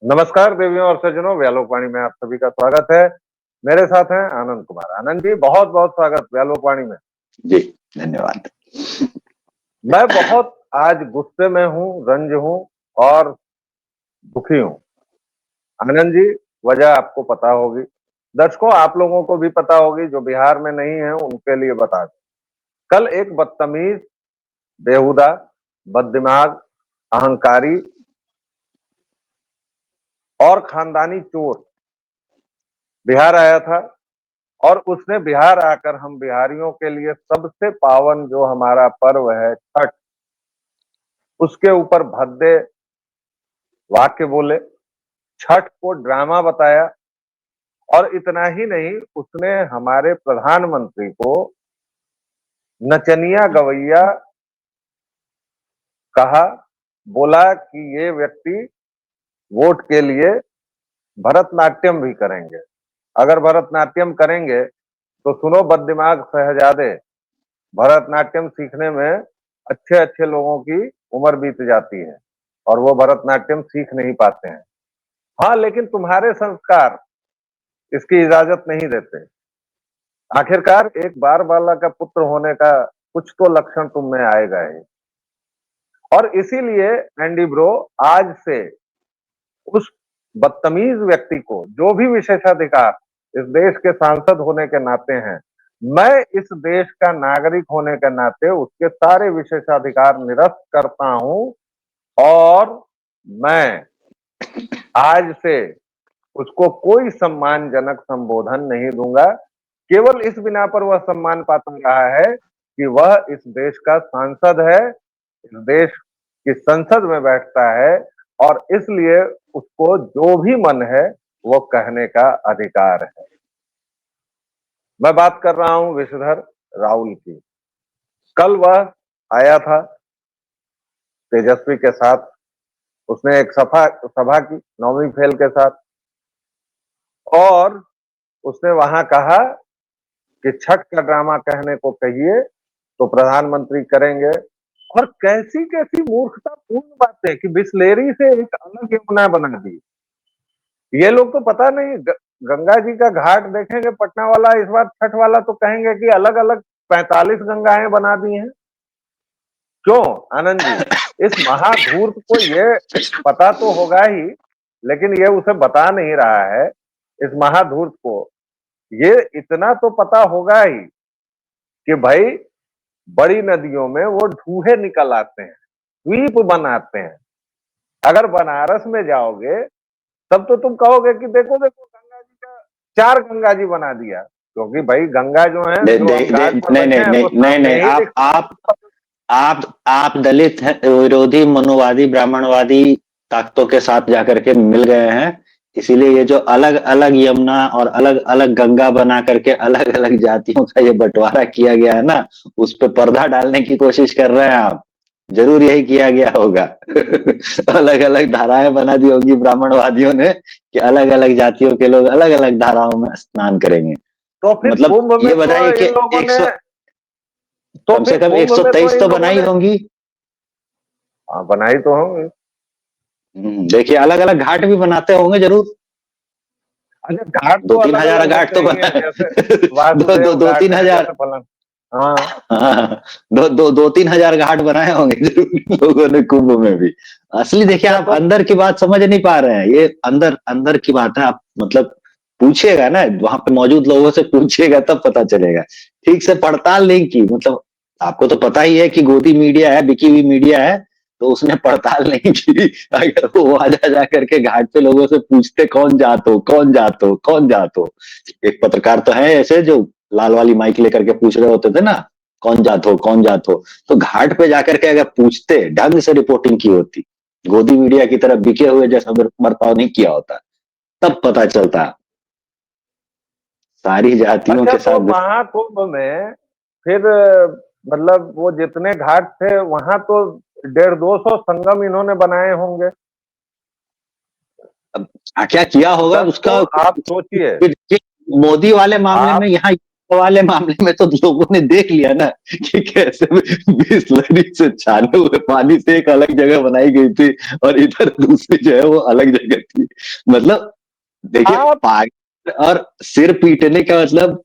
नमस्कार देवियों और सज्जनों, व्यालोकवाणी में आप सभी का स्वागत है। मेरे साथ हैं आनंद कुमार। आनंद जी, बहुत बहुत स्वागत व्यालोकवाणी में। जी धन्यवाद। मैं बहुत आज गुस्से में हूँ, रंज हूँ और दुखी हूँ। आनंद जी, वजह आपको पता होगी, दर्शकों आप लोगों को भी पता होगी, जो बिहार में नहीं है उनके लिए बता दें। कल एक बदतमीज, बेहुदा, बददिमाग, अहंकारी और खानदानी चोर बिहार आया था और उसने बिहार आकर हम बिहारियों के लिए सबसे पावन जो हमारा पर्व है छठ, उसके ऊपर भद्दे वाक्य बोले, छठ को ड्रामा बताया। और इतना ही नहीं, उसने हमारे प्रधानमंत्री को नचनिया गवैया कहा, बोला कि ये व्यक्ति वोट के लिए भरतनाट्यम भी करेंगे। अगर भरतनाट्यम करेंगे तो सुनो बददिमाग शहजादे, भरतनाट्यम सीखने में अच्छे अच्छे लोगों की उम्र बीत जाती है और वो भरतनाट्यम सीख नहीं पाते हैं। हाँ, लेकिन तुम्हारे संस्कार इसकी इजाजत नहीं देते। आखिरकार एक बार वाला का पुत्र होने का कुछ तो लक्षण तुम में आएगा ही। और इसीलिए एंडी ब्रो, आज से उस बदतमीज व्यक्ति को जो भी विशेषाधिकार इस देश के सांसद होने के नाते हैं, मैं इस देश का नागरिक होने के नाते उसके सारे विशेषाधिकार निरस्त करता हूं और मैं आज से उसको कोई सम्मानजनक संबोधन नहीं दूंगा। केवल इस बिना पर वह सम्मान पाता रहा है कि वह इस देश का सांसद है, इस देश की संसद में बैठता है और इसलिए उसको जो भी मन है वो कहने का अधिकार है। मैं बात कर रहा हूं विषधर राहुल की। कल वह आया था तेजस्वी के साथ, उसने एक सभा की नौवीं फेल के साथ और उसने वहां कहा कि छठ का ड्रामा कहने को कहिए तो प्रधानमंत्री करेंगे। और कैसी कैसी मूर्खतापूर्ण बातें कि बिस्लेरी से एक अलग यमुना बना दी। ये लोग तो पता नहीं, गंगा जी का घाट देखेंगे पटना वाला, इस बार छठ वाला तो कहेंगे कि अलग अलग 45 गंगाएं बना दी हैं। क्यों आनंद जी? इस महाधूर्त को ये पता तो होगा ही, लेकिन ये उसे बता नहीं रहा है। इस महाधूर्त को ये इतना तो पता होगा ही कि भाई बड़ी नदियों में वो ढूहे निकल आते हैं, द्वीप बनाते हैं। अगर बनारस में जाओगे तब तो तुम कहोगे कि देखो देखो गंगा जी का 4 गंगा जी बना दिया, क्योंकि भाई गंगा जो है जो हम घाट पर नहीं बैठे नहीं हैं नहीं वो नहीं सामने नहीं ही आप दलित हैं, विरोधी मनुवादी ब्राह्मणवादी ताकतों के साथ जाकर के मिल गए हैं। इसीलिए ये जो अलग अलग यमुना और अलग अलग गंगा बना करके अलग अलग जातियों का ये बंटवारा किया गया है ना, उस पर पर्दा डालने की कोशिश कर रहे हैं आप। जरूर यही किया गया होगा। अलग अलग धाराएं बना दी होंगी ब्राह्मणवादियों ने कि अलग अलग जातियों के लोग अलग अलग धाराओं में स्नान करेंगे। तो फिर मतलब कुंभ में ये तो बताइए कि इन लोगों ने, 100 तो कम से फिर कम कुंभ में तो 123 इन तो लोगों बनाई ने, होंगी। हाँ, बनाई तो होंगी। देखिए अलग अलग घाट भी बनाते होंगे जरूर। अच्छा, घाट तो दो तीन अलग हजार अलग घाट होते तो ही हैं, बनाए। जैसे दो दो वासुदेव दो घाट तीन है, हजार जैसे फलन। हाँ, हाँ, दो तीन हजार घाट बनाए होंगे जरूर लोगों ने कुंभ में भी। असली देखिए, अच्छा आप तो अंदर की बात समझ नहीं पा रहे हैं। ये अंदर अंदर की बात है। आप मतलब पूछिएगा ना, वहां पे मौजूद लोगों से पूछिएगा तब पता चलेगा। ठीक से पड़ताल नहीं की। मतलब आपको तो पता ही है कि गोदी मीडिया है, बिकी हुई मीडिया है, तो उसने पड़ताल नहीं की। अगर वो वहां जा करके घाट पे लोगों से पूछते कौन जात हो, कौन जात हो, कौन जात हो। एक पत्रकार तो है ऐसे जो लाल वाली माइक लेकर के पूछ रहे होते थे ना, कौन जात हो, कौन जात हो। तो घाट पे जाकर के अगर पूछते, ढंग से रिपोर्टिंग की होती, गोदी मीडिया की तरह बिके हुए जैसा बर्ताव नहीं किया होता, तब पता चलता सारी जातियों अच्छा के तो साथ। महाकुंभ में फिर मतलब वो जितने घाट थे वहां तो 150-200 संगम इन्होंने बनाए होंगे। अब क्या क्या होगा उसका। दर्शकों आप सोचिए, मोदी वाले मामले में आप यहाँ वाले मामले में तो लोगों ने देख लिया ना कि कैसे बिस्लरी से छाने हुए पानी से एक अलग जगह बनाई गई थी और इधर दूसरी जो है वो अलग जगह थी। मतलब देखिए, आप पागल और सिर पीटने का मतलब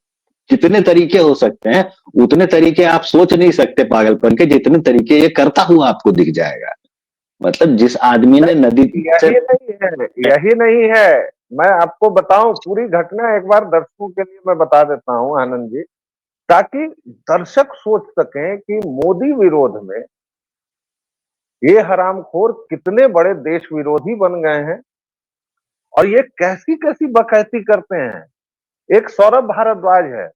जितने तरीके हो सकते हैं उतने तरीके आप सोच नहीं सकते पागलपन के, जितने तरीके ये करता हुआ आपको दिख जाएगा। मतलब जिस आदमी ने नदी नहीं, से यही नहीं है, यही नहीं है। मैं आपको बताऊं पूरी घटना, एक बार दर्शकों के लिए मैं बता देता हूं आनंद जी, ताकि दर्शक सोच सकें कि मोदी विरोध में ये हरामखोर कितने बड़े देश विरोधी बन गए हैं और ये कैसी कैसी बकैती करते हैं। एक सौरभ भारद्वाज है,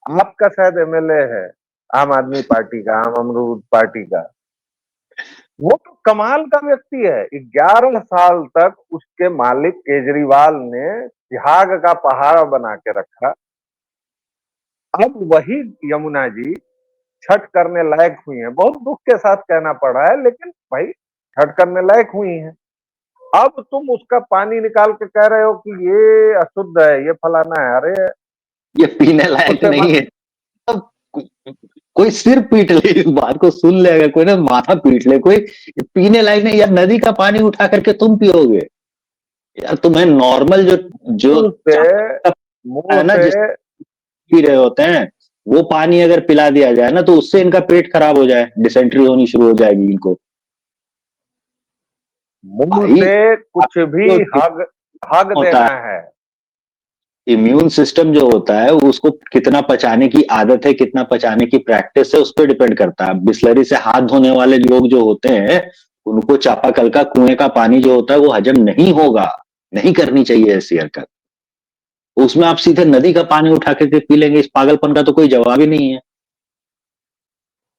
आपका शायद एमएलए है, आम आदमी पार्टी का, आम अमरूद पार्टी का। वो तो कमाल का व्यक्ति है। 11 साल तक उसके मालिक केजरीवाल ने झाग का पहाड़ बना के रखा। अब वही यमुना जी छठ करने लायक हुई हैं। बहुत दुख के साथ कहना पड़ रहा है, लेकिन भाई छठ करने लायक हुई हैं। अब तुम उसका पानी निकाल के कह रहे हो कि ये अशुद्ध है, ये फलाना है। अरे ये पीने लायक उसे नहीं मत। है। अब कोई सिर पीट ले, इस बात को सुन ले, अगर कोई ना माथा पीट ले कोई, पीने लायक नहीं यार। नदी का पानी उठा करके तुम पियोगे यार? तुम्हें नॉर्मल जो जो मुंह से चापाकल का मुंह है ना, से जिस पी रहे होते हैं, वो पानी अगर पिला दिया जाए ना तो उससे इनका पेट खराब हो जाए, डिसेंट्री होनी शुरू हो जाएगी इनको। मुंह भाई से कुछ भी जो हग हग होता देना है, है। इम्यून सिस्टम जो होता है उसको कितना पचाने की आदत है, कितना पचाने की प्रैक्टिस है, उस पर डिपेंड करता है। बिस्लरी से हाथ धोने वाले लोग जो होते हैं उनको चापाकल का, कुएं का पानी जो होता है वो हजम नहीं होगा। नहीं करनी चाहिए ऐसी हरकत। उसमें आप सीधे नदी का पानी उठा के पी लेंगे, इस पागलपन का तो कोई जवाब ही नहीं है।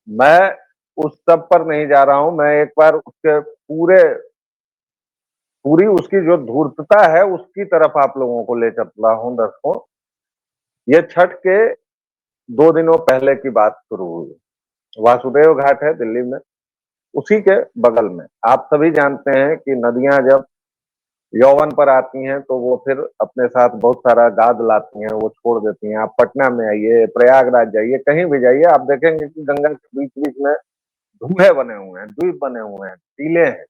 मैं उस सब पर नहीं जा रहा हूं। मैं एक बार उसके पूरी उसकी जो धूर्तता है उसकी तरफ आप लोगों को ले चला हूं। दर्शकों, ये छठ के 2 दिनों पहले की बात शुरू हुई। वासुदेव घाट है दिल्ली में, उसी के बगल में। आप सभी जानते हैं कि नदियां जब यौवन पर आती हैं तो वो फिर अपने साथ बहुत सारा गाद लाती हैं, वो छोड़ देती हैं। आप पटना में आइए, प्रयागराज जाइए, कहीं भी जाइए, आप देखेंगे कि गंगा के बीच बीच में धुएं बने हुए हैं, द्वीप बने हुए हैं, टीले हैं।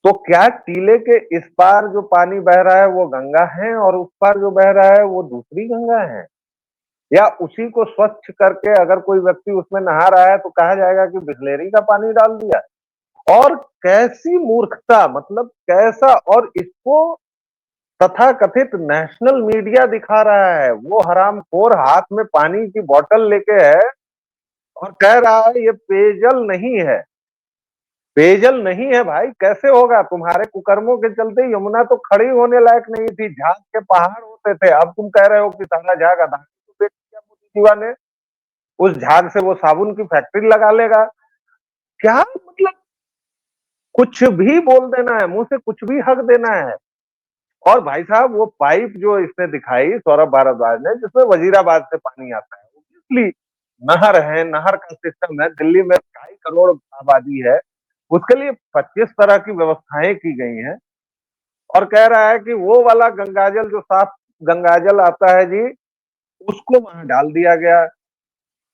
तो क्या टीले के इस पार जो पानी बह रहा है वो गंगा है और उस पार जो बह रहा है वो दूसरी गंगा है? या उसी को स्वच्छ करके अगर कोई व्यक्ति उसमें नहा रहा है तो कहा जाएगा कि बिस्लेरी का पानी डाल दिया? और कैसी मूर्खता, मतलब कैसा। और इसको तथाकथित नेशनल मीडिया दिखा रहा है। वो हरामखोर हाथ में पानी की बोतल लेके है और कह रहा है ये पेयजल नहीं है। पेयजल नहीं है भाई, कैसे होगा? तुम्हारे कुकर्मों के चलते यमुना तो खड़ी होने लायक नहीं थी, झाग के पहाड़ होते थे। अब तुम कह रहे हो कि सारा झाग अदानी को बेच दिया मोदी जीवा ने, उस झाग से वो साबुन की फैक्ट्री लगा लेगा। क्या मतलब, कुछ भी बोल देना है, मुंह से कुछ भी हक देना है। और भाई साहब, वो पाइप जो इसने दिखाई सौरभ भारद्वाज ने, जिसमें वजीराबाद से पानी आता है, ऑब्वियसली नहर है, नहर का सिस्टम है। दिल्ली में 2.5 करोड़ आबादी है, उसके लिए 25 तरह की व्यवस्थाएं की गई हैं। और कह रहा है कि वो वाला गंगाजल जो साफ गंगाजल आता है जी, उसको वहां डाल दिया गया।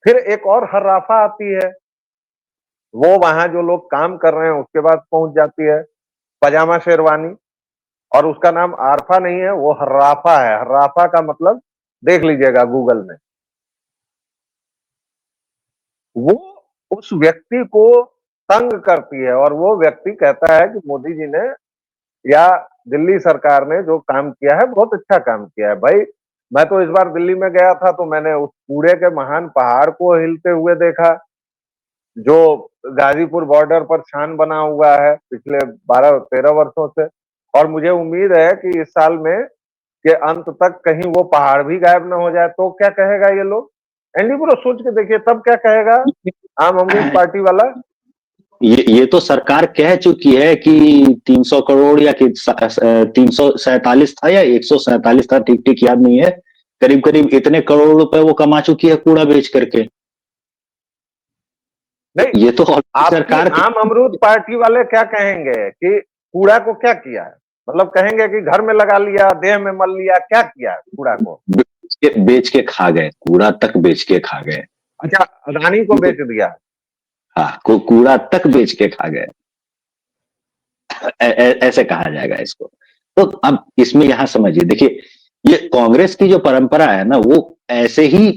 फिर एक और हर्राफा आती है, वो वहां जो लोग काम कर रहे हैं उसके बाद पहुंच जाती है पजामा शेरवानी। और उसका नाम आरफा नहीं है, वो हर्राफा है। हर्राफा का मतलब देख लीजिएगा गूगल में। वो उस व्यक्ति को तंग करती है और वो व्यक्ति कहता है कि मोदी जी ने या दिल्ली सरकार ने जो काम किया है बहुत अच्छा काम किया है। भाई, मैं तो इस बार दिल्ली में गया था तो मैंने उस कूड़े के महान पहाड़ को हिलते हुए देखा, जो गाजीपुर बॉर्डर पर छान बना हुआ है पिछले 12-13 वर्षों से। और मुझे उम्मीद है कि इस साल में के अंत तक कहीं वो पहाड़ भी गायब ना हो जाए। तो क्या कहेगा ये लोग? एंडी ब्रो, सोच के देखिए तब क्या कहेगा आम अमरूद पार्टी वाला। ये तो सरकार कह चुकी है कि 300 करोड़ या कि 347 था या 147 था, ठीक ठीक याद नहीं है। करीब करीब इतने करोड़ रुपए वो कमा चुकी है कूड़ा बेच करके। तो नहीं, ये तो आपकी सरकार आम अमरूद पार्टी वाले क्या कहेंगे कि कूड़ा को क्या किया है? मतलब कहेंगे कि घर में लगा लिया, देह में मल लिया, क्या किया कूड़ा को? बेच के खा गए, कूड़ा तक बेच के खा गए। अच्छा, अदानी को बेच दिया। हाँ, कूड़ा तक बेच के खा गए, ऐसे कहा जाएगा इसको। तो अब इसमें यहां समझिए, देखिए ये कांग्रेस की जो परंपरा है ना, वो ऐसे ही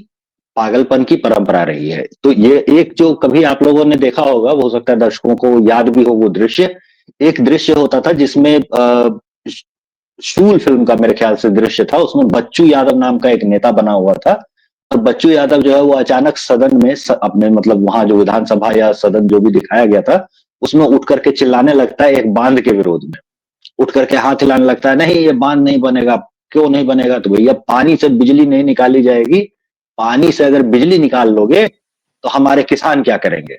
पागलपन की परंपरा रही है। तो ये एक जो कभी आप लोगों ने देखा होगा, हो सकता है दर्शकों को याद भी हो वो दृश्य, एक दृश्य होता था जिसमें शूल फिल्म का मेरे ख्याल से दृश्य था, उसमें बच्चू यादव नाम का एक नेता बना हुआ था, और बच्चू यादव जो है वो अचानक सदन में अपने मतलब वहां जो विधानसभा या सदन जो भी दिखाया गया था उसमें उठ करके चिल्लाने लगता है एक बांध के विरोध में, उठ करके हाथ हिलाने लगता है, नहीं ये बांध नहीं बनेगा। क्यों नहीं बनेगा? तो भैया पानी से बिजली नहीं निकाली जाएगी, पानी से अगर बिजली निकाल लोगे तो हमारे किसान क्या करेंगे?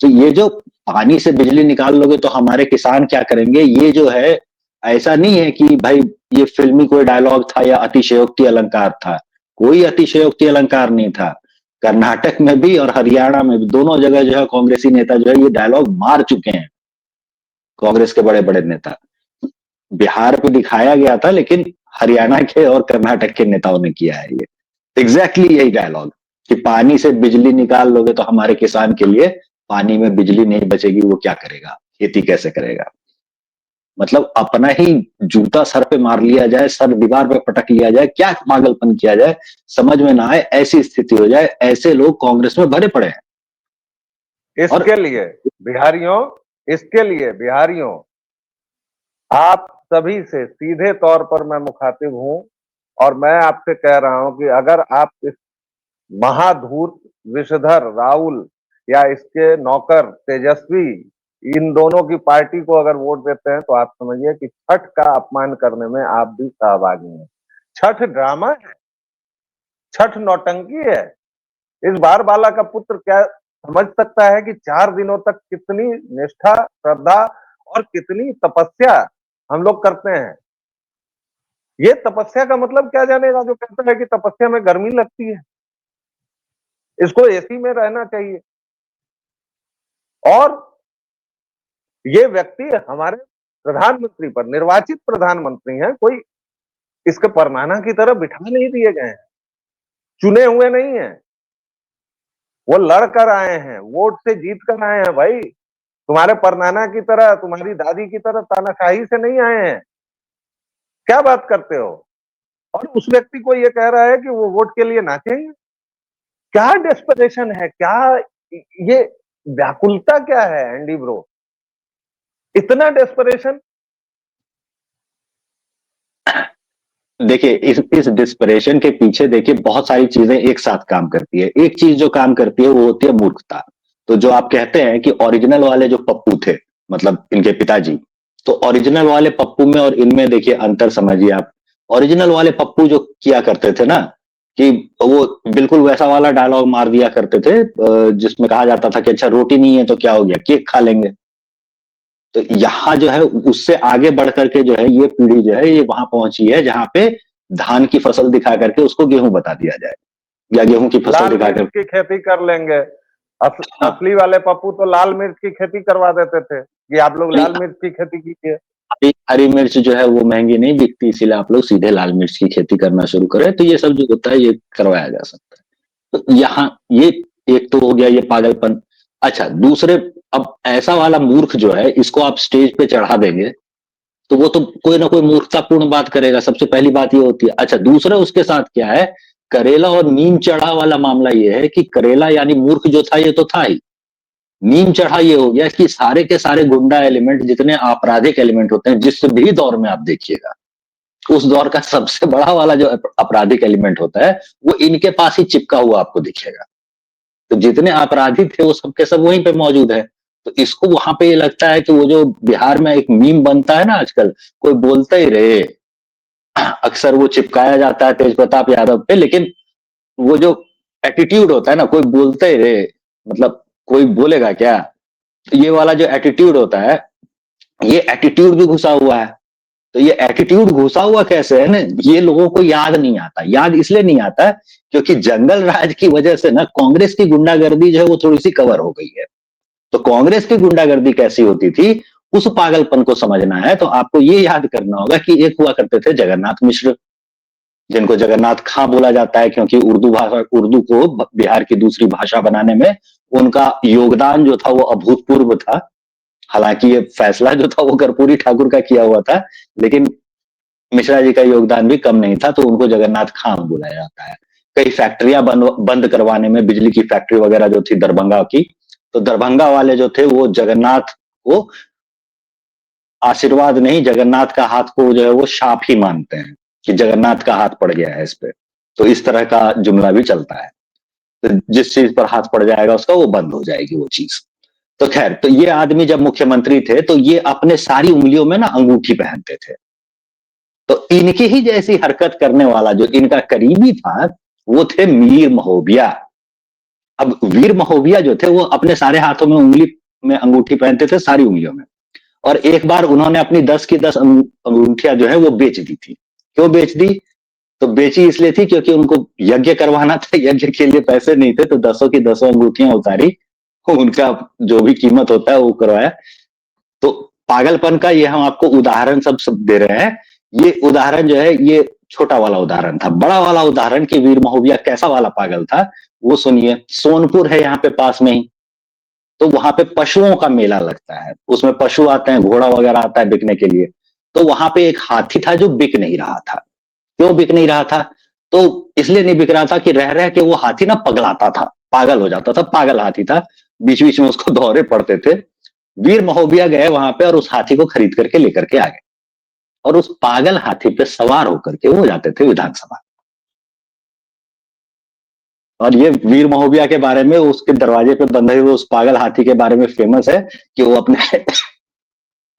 तो ये जो पानी से बिजली निकाल लोगे तो हमारे किसान क्या करेंगे, ये जो है ऐसा नहीं है कि भाई ये फिल्मी कोई डायलॉग था या अतिशयोक्ति अलंकार था, कोई अतिशयोक्ति अलंकार नहीं था। कर्नाटक में भी और हरियाणा में भी दोनों जगह जो है कांग्रेसी नेता जो है ये डायलॉग मार चुके हैं, कांग्रेस के बड़े बड़े नेता। बिहार पे दिखाया गया था लेकिन हरियाणा के और कर्नाटक के नेताओं ने किया है ये एग्जैक्टली यही डायलॉग कि पानी से बिजली निकाल लोगे तो हमारे किसान के लिए पानी में बिजली नहीं बचेगी, वो क्या करेगा, खेती कैसे करेगा? मतलब अपना ही जूता सर पे मार लिया जाए, सर दीवार पे पटक लिया जाए, क्या पागलपन किया जाए समझ में ना आए, ऐसी स्थिति हो जाए। ऐसे लोग कांग्रेस में भरे पड़े हैं। इसके लिए बिहारियों, इसके लिए बिहारियों, आप सभी से सीधे तौर पर मैं मुखातिब हूं और मैं आपसे कह रहा हूं कि अगर आप इस महाधूर्त विषधर राहुल या इसके नौकर तेजस्वी, इन दोनों की पार्टी को अगर वोट देते हैं तो आप समझिए कि छठ का अपमान करने में आप भी सहभागी हैं। छठ ड्रामा है, छठ नौटंकी है। इस बार बाला का पुत्र क्या समझ सकता है कि 4 दिनों तक कितनी निष्ठा, श्रद्धा और कितनी तपस्या हम लोग करते हैं? ये तपस्या का मतलब क्या जानेगा जो कहता है कि तपस्या में गर्मी लगती है? इसको एसी में रहना चाहिए। और ये व्यक्ति हमारे प्रधानमंत्री पर, निर्वाचित प्रधानमंत्री हैं, कोई इसके परमाना की तरह बिठा नहीं दिए गए हैं, चुने हुए नहीं हैं, वो लड़कर आए हैं, वोट से जीत कर आए हैं। भाई तुम्हारे परनाना की तरह, तुम्हारी दादी की तरह तानाशाही से नहीं आए हैं। क्या बात करते हो? और उस व्यक्ति को ये कह रहा है कि वो वोट के लिए नाचेंगे। क्या डेस्परेशन है, क्या ये व्याकुलता क्या है एंडी ब्रो, इतना डेस्परेशन? देखिए इस डिस्परेशन के पीछे देखिए बहुत सारी चीजें एक साथ काम करती है। एक चीज जो काम करती है वो होती है मूर्खता। तो जो आप कहते हैं कि ओरिजिनल वाले जो पप्पू थे, मतलब इनके पिताजी, तो ओरिजिनल वाले पप्पू में और इनमें देखिए अंतर समझिए आप। ओरिजिनल वाले पप्पू जो किया करते थे ना, कि वो बिल्कुल वैसा वाला डायलॉग मार दिया करते थे जिसमें कहा जाता था कि अच्छा रोटी नहीं है तो क्या हो गया, केक खा लेंगे। तो यहाँ जो है उससे आगे बढ़ करके जो है ये पीढ़ी जो है ये वहां पहुंची है जहां पे धान की फसल दिखा करके उसको गेहूं बता दिया जाए, या गेहूं की फसल लाल दिखा मिर्च करके। की खेती कर लेंगे। हाँ, असली वाले पप्पू तो लाल मिर्च की खेती करवा देते थे कि आप लोग लाल मिर्च की खेती कीजिए। हरी मिर्च जो है वो महंगी नहीं बिकती, इसीलिए आप लोग सीधे लाल मिर्च की खेती करना शुरू करें। तो ये सब जो होता है ये करवाया जा सकता है। तो यहाँ ये एक तो हो गया ये पागलपन। अच्छा दूसरे, अब ऐसा वाला मूर्ख जो है इसको आप स्टेज पे चढ़ा देंगे तो वो तो कोई ना कोई मूर्खतापूर्ण बात करेगा, सबसे पहली बात ये होती है। अच्छा दूसरा उसके साथ क्या है, करेला और नीम चढ़ा वाला मामला ये है कि करेला यानी मूर्ख जो था ये तो था ही, नीम चढ़ा ये हो गया कि सारे के सारे गुंडा एलिमेंट जितने आपराधिक एलिमेंट होते हैं जिस भी दौर में आप देखिएगा, उस दौर का सबसे बड़ा वाला जो आपराधिक एलिमेंट होता है वो इनके पास ही चिपका हुआ आपको दिखेगा। तो जितने अपराधी थे वो सबके सब वहीं पे मौजूद है। तो इसको वहां पे ये लगता है कि वो जो बिहार में एक मीम बनता है ना आजकल, कोई बोलता ही रहे, अक्सर वो चिपकाया जाता है तेज प्रताप यादव पे, लेकिन वो जो एटीट्यूड होता है ना, कोई बोलते ही रहे, मतलब कोई बोलेगा क्या, तो ये वाला जो एटीट्यूड होता है, ये एटीट्यूड भी घुसा हुआ है। तो ये एटीट्यूड घुसा हुआ कैसे है ना, ये लोगों को याद नहीं आता। याद इसलिए नहीं आता क्योंकि जंगल राज की वजह से ना कांग्रेस की गुंडागर्दी जो है वो थोड़ी सी कवर हो गई है। तो कांग्रेस की गुंडागर्दी कैसी होती थी, उस पागलपन को समझना है तो आपको ये याद करना होगा कि एक हुआ करते थे जगन्नाथ मिश्र, जिनको जगन्नाथ खां बोला जाता है, क्योंकि उर्दू को बिहार की दूसरी भाषा बनाने में उनका योगदान जो था वो अभूतपूर्व था। हालांकि ये फैसला जो था वो कर्पूरी ठाकुर का किया हुआ था, लेकिन मिश्रा जी का योगदान भी कम नहीं था, तो उनको जगन्नाथ खान बुलाया जाता है। कई फैक्ट्रियां बंद करवाने में, बिजली की फैक्ट्री वगैरह जो थी दरभंगा की, तो दरभंगा वाले जो थे वो जगन्नाथ को आशीर्वाद नहीं, जगन्नाथ का हाथ को जो है वो शाप ही मानते हैं कि जगन्नाथ का हाथ पड़ गया है इस पे। तो इस तरह का जुमला भी चलता है। तो जिस चीज पर हाथ पड़ जाएगा उसका, वो बंद हो जाएगी वो चीज। तो खैर, तो ये आदमी जब मुख्यमंत्री थे तो ये अपने सारी उंगलियों में ना अंगूठी पहनते थे। तो इनकी ही जैसी हरकत करने वाला जो इनका करीबी था वो थे मीर महोबिया। अब वीर महोबिया जो थे वो अपने सारे हाथों में उंगली में अंगूठी पहनते थे, सारी उंगलियों में। और एक बार उन्होंने अपनी 10 की 10 अंगूठियां जो है वो बेच दी थी। क्यों बेच दी? तो बेची इसलिए थी क्योंकि उनको यज्ञ करवाना था, यज्ञ के लिए पैसे नहीं थे, तो 10 की 10 अंगूठियां उतारी, उनका जो भी कीमत होता है वो करवाया। तो पागलपन का ये हम आपको उदाहरण सब दे रहे हैं। ये उदाहरण जो है ये छोटा वाला उदाहरण था। बड़ा वाला उदाहरण कि वीर महोबिया कैसा वाला पागल था वो सुनिए। सोनपुर है यहाँ पे पास में ही, तो वहां पे पशुओं का मेला लगता है, उसमें पशु आते हैं, घोड़ा वगैरह आता है बिकने के लिए। तो वहां पे एक हाथी था जो बिक नहीं रहा था। क्यों बिक नहीं रहा था? तो इसलिए नहीं बिक रहा था कि रह रह के वो हाथी ना पगलाता था, पागल हो जाता था, पागल हाथी था, बीच बीच में उसको दौरे पड़ते थे। वीर महोबिया गए वहां पे और उस हाथी को खरीद करके लेकर के आ गए, और उस पागल हाथी पे सवार होकर के वो जाते थे विधानसभा। और ये वीर महोबिया के बारे में, उसके दरवाजे पे बंधे हुए उस पागल हाथी के बारे में फेमस है कि वो अपने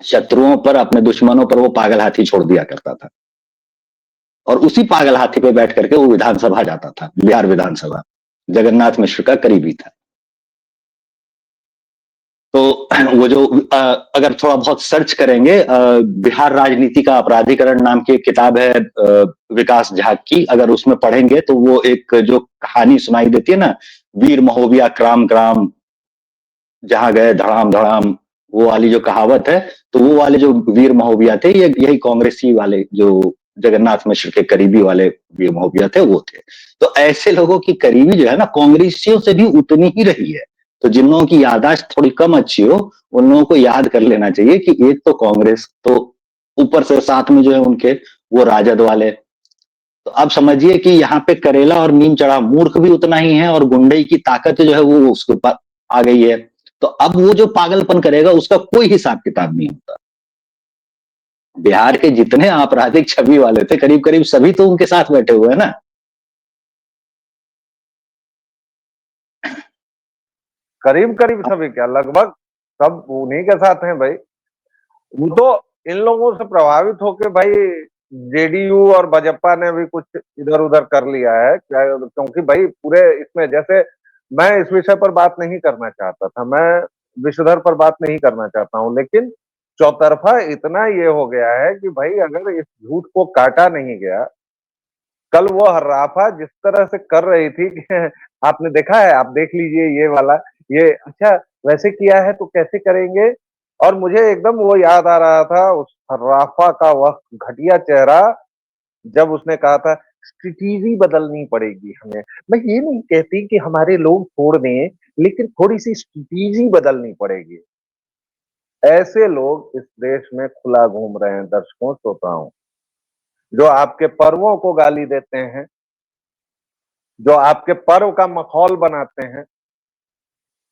शत्रुओं पर, अपने दुश्मनों पर वो पागल हाथी छोड़ दिया करता था, और उसी पागल हाथी पे बैठ करके वो विधानसभा जाता था, बिहार विधानसभा। जगन्नाथ मिश्र का करीबी था। तो वो जो अगर थोड़ा बहुत सर्च करेंगे, बिहार राजनीति का अपराधीकरण नाम की एक किताब है विकास झा की, अगर उसमें पढ़ेंगे तो वो एक जो कहानी सुनाई देती है ना, वीर महोबिया क्राम क्राम, जहां गए धड़ाम धड़ाम, वो वाली जो कहावत है, तो वो वाले जो वीर महोबिया थे, ये यही कांग्रेसी वाले जो जगन्नाथ मिश्र के करीबी वाले वीर महोबिया थे वो थे। तो ऐसे लोगों की करीबी जो है ना कांग्रेसियों से भी उतनी ही रही है। तो जिन लोगों की याददाश्त थोड़ी कम अच्छी हो, उन लोगों को याद कर लेना चाहिए कि एक तो कांग्रेस, तो ऊपर से साथ में जो है उनके वो राजद वाले। तो अब समझिए कि यहाँ पे करेला और नीम चढ़ा मूर्ख भी उतना ही है, और गुंडई की ताकत जो है वो उसके ऊपर आ गई है। तो अब वो जो पागलपन करेगा उसका कोई हिसाब किताब नहीं होता। बिहार के जितने आपराधिक छवि वाले थे करीब करीब सभी तो उनके साथ बैठे हुए हैं ना। करीब करीब सभी क्या, लगभग सब उन्हीं के साथ हैं भाई। वो तो इन लोगों से प्रभावित होके भाई जेडीयू और भाजपा ने भी कुछ इधर उधर कर लिया है क्या, क्योंकि भाई पूरे इसमें, जैसे मैं इस विषय पर बात नहीं करना चाहता था, मैं विषधर पर बात नहीं करना चाहता हूं, लेकिन चौतरफा इतना ये हो गया है कि भाई अगर इस झूठ को काटा नहीं गया, कल वो हर्राफा जिस तरह से कर रही थी कि आपने देखा है, आप देख लीजिए ये वाला, ये अच्छा वैसे किया है तो कैसे करेंगे। और मुझे एकदम वो याद आ रहा था उस हर्राफा का वह घटिया चेहरा, जब उसने कहा था स्ट्रेटेजी बदलनी पड़ेगी हमें। मैं ये नहीं कहती कि हमारे लोग छोड़ दें, लेकिन थोड़ी सी स्ट्रेटेजी बदलनी पड़ेगी। ऐसे लोग इस देश में खुला घूम रहे हैं दर्शकों, श्रोताओं, जो आपके पर्वों को गाली देते हैं, जो आपके पर्व का मखौल बनाते हैं।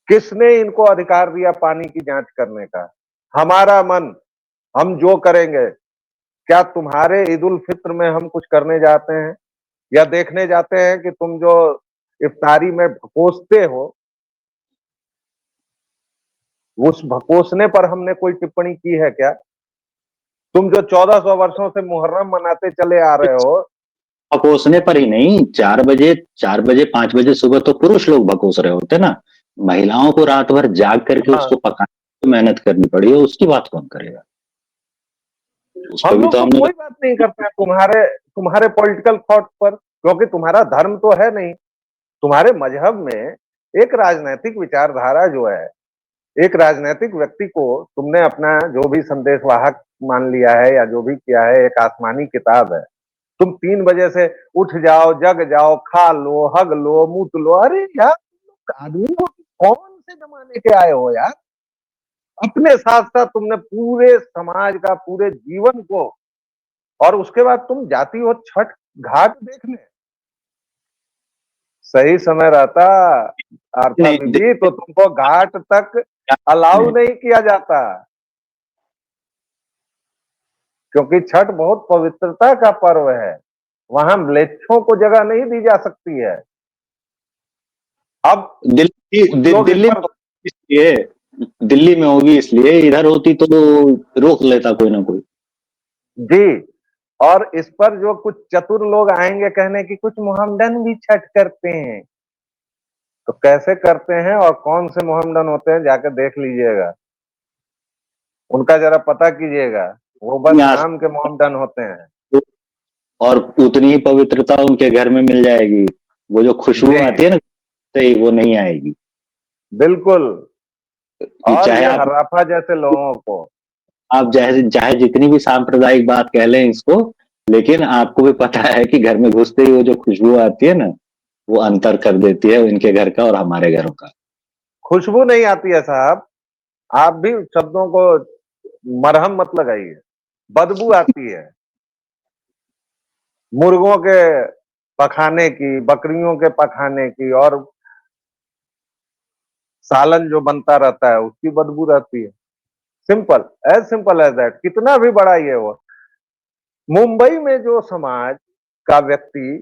किसने इनको अधिकार दिया पानी की जांच करने का? हमारा मन, हम जो करेंगे। क्या तुम्हारे ईद उल फित्र में हम कुछ करने जाते हैं या देखने जाते हैं कि तुम जो इफ्तारी में भकोसते हो, उस भकोसने पर हमने कोई टिप्पणी की है क्या? तुम जो 1400 वर्षों से मुहर्रम मनाते चले आ रहे हो। भकोसने पर ही नहीं, 4 बजे 5 बजे सुबह तो पुरुष लोग भकोस रहे होते ना। महिलाओं को रात भर जाग करके हाँ, उसको पकाने की मेहनत करनी पड़ी है, उसकी बात कौन करेगा? उस पर हम भी लोग तो तो हमने कोई बात नहीं करते हैं तुम्हारे तुम्हारे पॉलिटिकल थॉट पर, क्योंकि तुम्हारा धर्म तो है नहीं। तुम्हारे मजहब में एक राजनैतिक विचारधारा जो है, एक राजनीतिक व्यक्ति को तुमने अपना जो भी संदेशवाहक मान लिया है या जो भी किया है, एक आसमानी किताब है, तुम 3 बजे से उठ जाओ, जग जाओ, खा लो, हग लो, मूत लो। अरे यार, आदमी को कौन से जमाने के आए हो यार? अपने साथ साथ तुमने पूरे समाज का, पूरे जीवन को, और उसके बाद तुम जाती हो छठ घाट देखने। सही समय रहता आरफा नहीं बीबी तो तुमको घाट तक अलाउ नहीं किया जाता, क्योंकि छठ बहुत पवित्रता का पर्व है। वहां म्लेच्छों को जगह नहीं दी जा सकती है। अब लोग इस दिल्ली पर, में इसलिए, दिल्ली में होगी इसलिए, इधर होती तो रोक लेता कोई ना कोई। जी, और इस पर जो कुछ चतुर लोग आएंगे कहने की कुछ मोहम्मडन भी छठ करते हैं, तो कैसे करते हैं और कौन से मोहम्मडन होते हैं जाकर देख लीजिएगा, उनका जरा पता कीजिएगा। वो बस यहाँ नाम के मोहम्मडन होते हैं। से- और उतनी ही पवित्रता उनके घर में मिल जाएगी, वो जो खुशबू जी आती है ना, से वो नहीं आएगी। बिल्कुल। और चाहे ये आप हर्राफा जैसे लोगों को, चाहे चाहे जितनी भी सांप्रदायिक बात कह लें इसको, लेकिन आपको भी पता है कि घर में घुसते ही वो जो खुशबू आती है ना, वो अंतर कर देती है इनके घर का और हमारे घरों का। खुशबू नहीं आती है साहब, आप भी शब्दों को मरहम मत लगाइए, बदबू आती है। मुर्गों के पखाने की, बकरियों के पखाने की, और सालन जो बनता रहता है उसकी बदबू रहती है। Simple as that. कितना भी बड़ा ये हो, मुंबई में जो समाज का व्यक्ति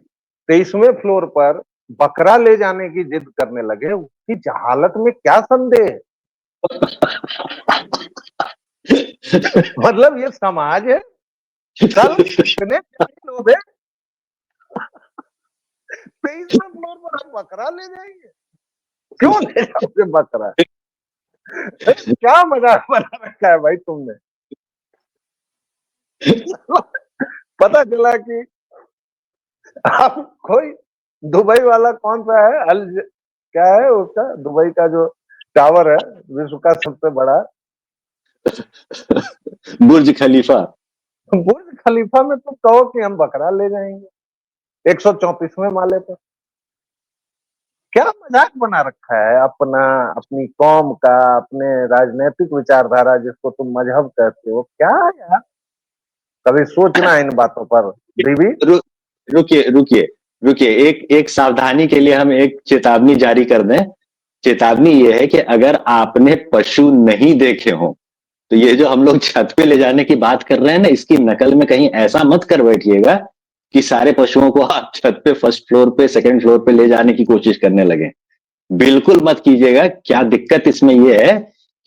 23वें फ्लोर पर बकरा ले जाने की जिद करने लगे, उसकी जहालत में क्या संदेह है? मतलब ये समाज है? कल इतने लोग हैं, 23वें फ्लोर पर हम बकरा ले जाएंगे? क्यों ले जाओगे बकरा? क्या मजाक बना रखा है भाई तुमने? पता चला कि आप कोई दुबई वाला कौन सा है, क्या है उसका, दुबई का जो टावर है, विश्व का सबसे बड़ा, बुर्ज खलीफा। बुर्ज खलीफा में तुम कहो कि हम बकरा ले जाएंगे 134वें माले पर? क्या मजाक बना रखा है अपना, अपनी कौम का, अपने राजनीतिक विचारधारा जिसको तुम मजहब कहते हो, क्या यार? कभी सोचना इन बातों पर बीबी। रु, रुकिए रुकिए रुकिए, एक एक सावधानी के लिए हम एक चेतावनी जारी कर दें। चेतावनी ये है कि अगर आपने पशु नहीं देखे हो, तो ये जो हम लोग छत पे ले जाने की बात कर रहे हैं ना, इसकी नकल में कहीं ऐसा मत कर बैठिएगा कि सारे पशुओं को आप छत पे फर्स्ट फ्लोर पे सेकंड फ्लोर पे ले जाने की कोशिश करने लगे। बिल्कुल मत कीजिएगा। क्या दिक्कत इसमें यह है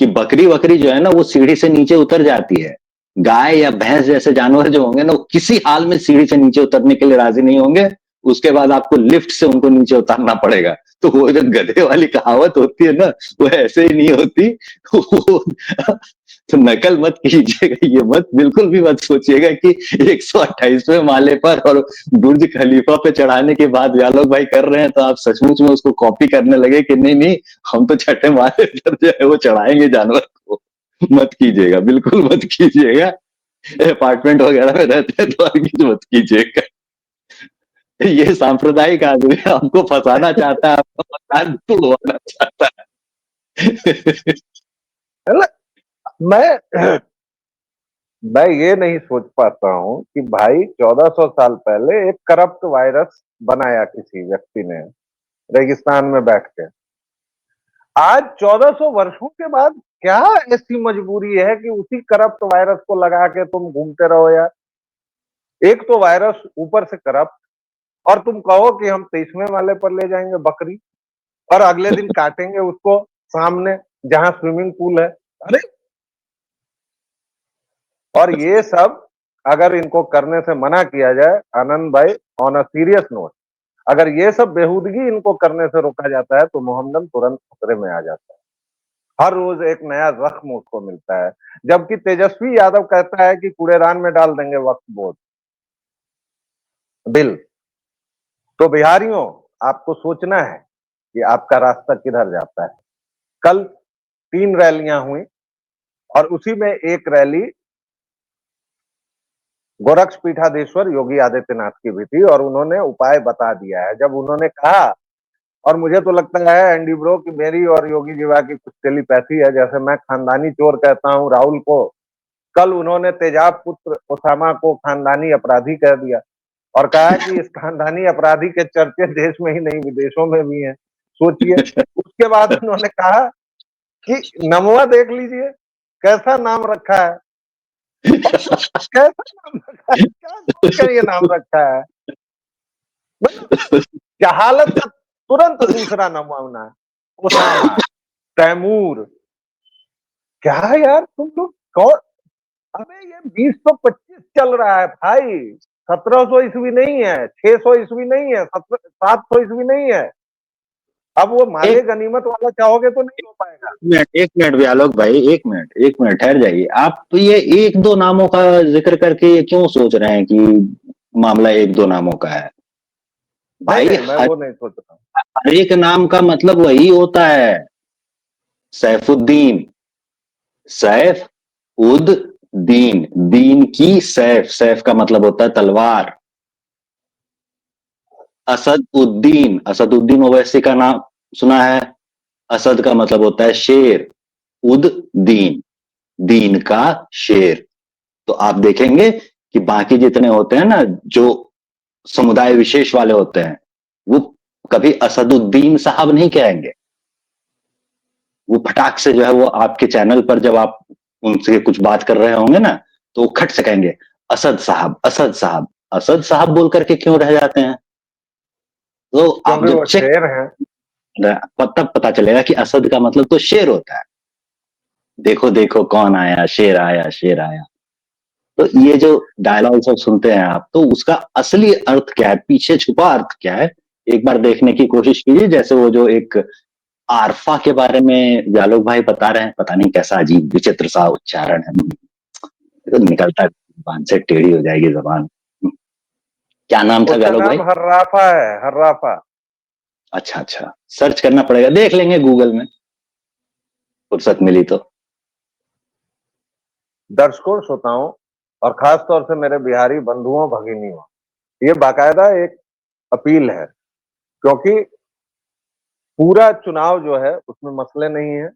कि बकरी वकरी जो है ना, वो सीढ़ी से नीचे उतर जाती है। गाय या भैंस जैसे जानवर जो होंगे ना, वो किसी हाल में सीढ़ी से नीचे उतरने के लिए राजी नहीं होंगे। उसके बाद आपको लिफ्ट से उनको नीचे उतारना पड़ेगा। तो वो जो गधे वाली कहावत होती है ना, वो ऐसे ही नहीं होती। वो तो नकल मत कीजिएगा, ये मत बिल्कुल भी मत सोचिएगा कि 128वें माले पर और बुर्ज खलीफा पे चढ़ाने के बाद व्यालोक भाई कर रहे हैं तो आप सचमुच में उसको कॉपी करने लगे कि नहीं नहीं, हम तो छठे माले पर जो है वो चढ़ाएंगे जानवर को। मत कीजिएगा, बिल्कुल मत कीजिएगा। अपार्टमेंट वगैरह में रहते हैं तो आगे मत कीजिएगा। ये सांप्रदायिक आदमी हमको फंसाना चाहता है, आपको मकान तोड़वाना चाहता है। मैं मैं ये नहीं सोच पाता हूं कि भाई 1400 साल पहले एक करप्ट वायरस बनाया किसी व्यक्ति ने रेगिस्तान में बैठ के, आज 1400 वर्षों के बाद क्या ऐसी मजबूरी है कि उसी करप्ट वायरस को लगा के तुम घूमते रहो यार? एक तो वायरस, ऊपर से करप्ट, और तुम कहो कि हम 23वें माले पर ले जाएंगे बकरी, और अगले दिन काटेंगे उसको सामने जहां स्विमिंग पूल है। अरे, और ये सब अगर इनको करने से मना किया जाए आनंद भाई, ऑन अ सीरियस नोट, अगर ये सब बेहूदगी इनको करने से रोका जाता है तो मोहम्मदन तुरंत खतरे में आ जाता है। हर रोज एक नया जख्म उसको मिलता है। जबकि तेजस्वी यादव कहता है कि कूड़ेदान में डाल देंगे वक्फ बोर्ड बिल। तो बिहारियों, आपको सोचना है कि आपका रास्ता किधर जाता है। कल 3 रैलियां हुई और उसी में एक रैली गोरक्ष पीठाधीश्वर योगी आदित्यनाथ की भी थी और उन्होंने उपाय बता दिया है। जब उन्होंने कहा, और मुझे तो लगता है एंडी ब्रो की मेरी और योगी जीवा की कुछ टेलीपैथी है, जैसे मैं खानदानी चोर कहता हूं राहुल को, कल उन्होंने तेजाब पुत्र ओसामा को खानदानी अपराधी कह दिया और कहा कि इस खानदानी अपराधी के चर्चे देश में ही नहीं विदेशों में भी हैं। सोचिए, उसके बाद उन्होंने कहा कि नमवा देख लीजिए कैसा नाम रखा है, कैसा नाम रखा है, क्या सोचकर ये नाम रखा है, मतलब जहालत का तुरंत दूसरा नमूना है। ओसामा, तैमूर, क्या है यार तुम लोग कौन? अबे ये 2025 चल रहा है भाई, 1700 ईस्वी नहीं है, 600 ईस्वी नहीं है, 700 ईस्वी नहीं है। अब वो माले एक गनीमत वाला चाहोगे तो नहीं हो पाएगा। एक मिनट भी आलोक भाई, एक मिनट ठहर जाइए। आप तो ये एक दो नामों का जिक्र करके ये क्यों सोच रहे हैं कि मामला एक दो नामों का है? नहीं भाई नहीं, मैं वो नहीं सोच रहा हूँ। हर एक नाम का मतलब वही होता है। सैफुद्दीन, सैफ उद दीन, दीन की सैफ, सैफ का मतलब होता है तलवार। असदुद्दीन, असदुद्दीन ओवैसी का नाम सुना है? असद का मतलब होता है शेर, उद दीन, दीन का शेर। तो आप देखेंगे कि बाकी जितने होते हैं ना, जो समुदाय विशेष वाले होते हैं, वो कभी असदुद्दीन साहब नहीं कहेंगे। वो फटाक से जो है वो आपके चैनल पर जब आप उनसे कुछ बात कर रहे होंगे ना, तो वो खट से कहेंगे असद साहब, असद साहब। असद साहब बोल करके क्यों रह जाते हैं? तो आप क्योंकि जब वो चेक, शेर हैं। तब पता चलेगा कि असद का मतलब तो शेर होता है। देखो देखो कौन आया, शेर आया, शेर आया। तो ये जो डायलॉग सब सुनते हैं आप, तो उसका असली अर्थ क्या है, पीछे छुपा अर्थ क्या है, एक बार देखने की कोशिश कीजिए। जैसे वो जो एक आरफा के बारे में जालोक भाई बता रहे हैं, पता नहीं कैसा अजीब विचित्र सा उच्चारण है, तो निकलता है, जबान से टेढ़ी हो जाएगी जबान। क्या नाम था उसका जालोक भाई? नाम हर्राफा है, हर्राफा। अच्छा अच्छा, सर्च करना पड़ेगा, देख लेंगे गूगल में फुर्सत मिली तो। दर्शकों, श्रोताओं और खास तौर से मेरे बिहारी बंधुओं भगिनियों, ये बाकायदा एक अपील है, क्योंकि पूरा चुनाव जो है उसमें मसले नहीं है।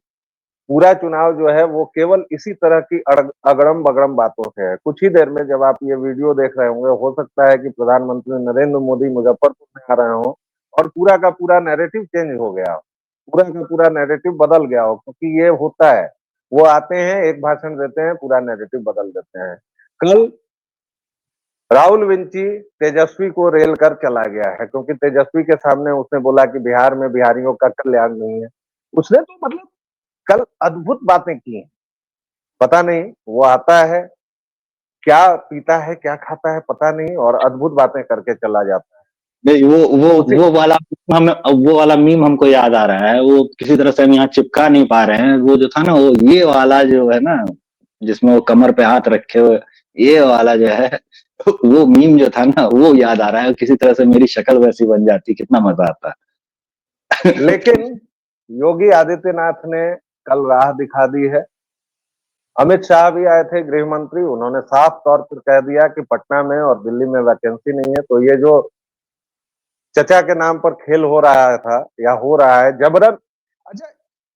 पूरा चुनाव जो है वो केवल इसी तरह की अगड़म बगड़म बातों से है। कुछ ही देर में जब आप ये वीडियो देख रहे होंगे, हो सकता है कि प्रधानमंत्री नरेंद्र मोदी मुजफ्फरपुर में आ रहे हो और पूरा का पूरा नैरेटिव चेंज हो गया हो, पूरा का पूरा नैरेटिव बदल गया हो, क्योंकि ये होता है। वो आते हैं, एक भाषण देते हैं, पूरा नैरेटिव बदल देते हैं। कल राहुल विंची तेजस्वी को रेल कर चला गया है, क्योंकि तेजस्वी के सामने उसने बोला कि बिहार में बिहारियों का कल्याण नहीं है। उसने तो मतलब कल अद्भुत बातें की हैं। पता नहीं वो आता है, क्या पीता है, क्या खाता है, पता नहीं, और अद्भुत बातें करके चला जाता है। नहीं, उसी वो वाला हमें, वो वाला मीम हमको याद आ रहा है, वो किसी तरह से हम यहाँ चिपका नहीं पा रहे हैं। वो जो था ना, वो ये वाला जो है ना, जिसमें वो कमर पे हाथ रखे हुए, ये वाला जो है, वो मीम जो था ना, वो याद आ रहा है। किसी तरह से मेरी शक्ल वैसी बन जाती, कितना मजा आता। लेकिन योगी आदित्यनाथ ने कल राह दिखा दी है। अमित शाह भी आए थे, गृह मंत्री, उन्होंने साफ तौर पर कह दिया कि पटना में और दिल्ली में वैकेंसी नहीं है। तो ये जो चचा के नाम पर खेल हो रहा था या हो रहा है जबरन, अच्छा,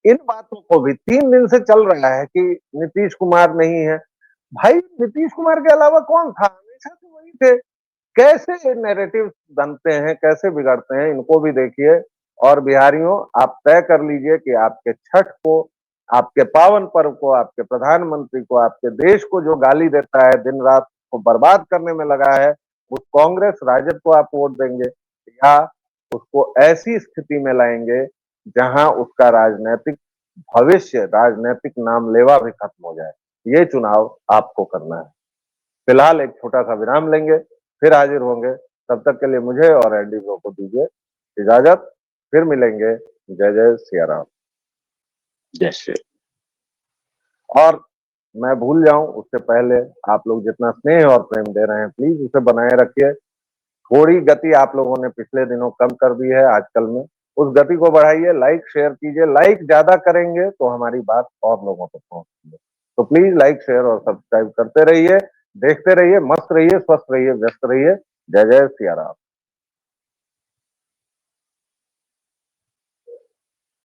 इन बातों को भी 3 दिन से चल रहा है कि नीतीश कुमार नहीं है। भाई नीतीश कुमार के अलावा कौन था? हमेशा से वही थे। कैसे नैरेटिव बनते हैं, कैसे बिगड़ते हैं, इनको भी देखिए। और बिहारियों, आप तय कर लीजिए कि आपके छठ को, आपके पावन पर्व को, आपके प्रधानमंत्री को, आपके देश को जो गाली देता है, दिन रात को बर्बाद करने में लगा है, उस कांग्रेस राजद को आप वोट देंगे या उसको ऐसी स्थिति में लाएंगे जहां उसका राजनीतिक भविष्य, राजनीतिक नामलेवा भी खत्म हो जाए। ये चुनाव आपको करना है। फिलहाल एक छोटा सा विराम लेंगे, फिर हाजिर होंगे। तब तक के लिए मुझे और एंडी ब्रो को दीजिए इजाजत। फिर मिलेंगे। जय जय सिया राम। जैसे और मैं भूल जाऊं उससे पहले, आप लोग जितना स्नेह और प्रेम दे रहे हैं, प्लीज उसे बनाए रखिए। थोड़ी गति आप लोगों ने पिछले दिनों कम कर दी है आजकल में। उस गति को बढ़ाइए, लाइक शेयर कीजिए। लाइक ज्यादा करेंगे तो हमारी बात और लोगों तक पहुंचती है। तो प्लीज लाइक शेयर और सब्सक्राइब करते रहिए, देखते रहिए, मस्त रहिए, स्वस्थ रहिए, व्यस्त रहिए। जय जय सिया राम।